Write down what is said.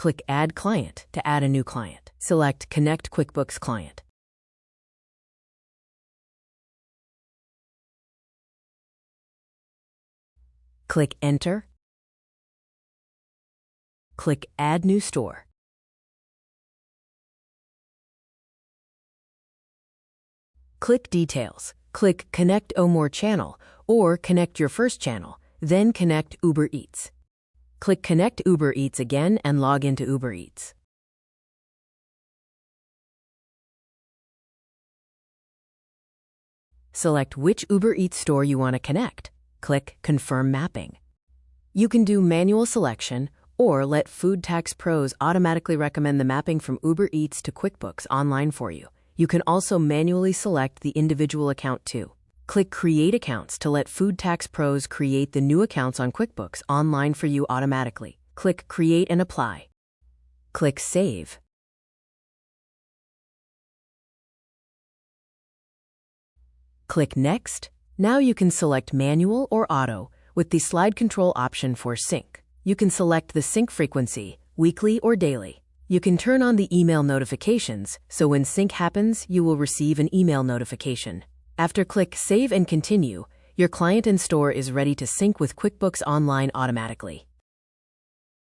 Click Add Client to add a new client. Select Connect QuickBooks Client. Click Enter. Click Add New Store. Click Details. Click Connect More Channel or Connect Your First Channel, then connect Uber Eats. Click Connect Uber Eats again and log into Uber Eats. Select which Uber Eats store you want to connect. Click Confirm Mapping. You can do manual selection or let FoodTaxPros automatically recommend the mapping from Uber Eats to QuickBooks Online for you. You can also manually select the individual account too. Click Create Accounts to let FoodTaxPros create the new accounts on QuickBooks Online for you automatically. Click Create and Apply. Click Save. Click Next. Now you can select Manual or Auto with the slide control option for sync. You can select the sync frequency, weekly or daily. You can turn on the email notifications, so when sync happens, you will receive an email notification. After click Save and Continue, your client and store is ready to sync with QuickBooks Online automatically.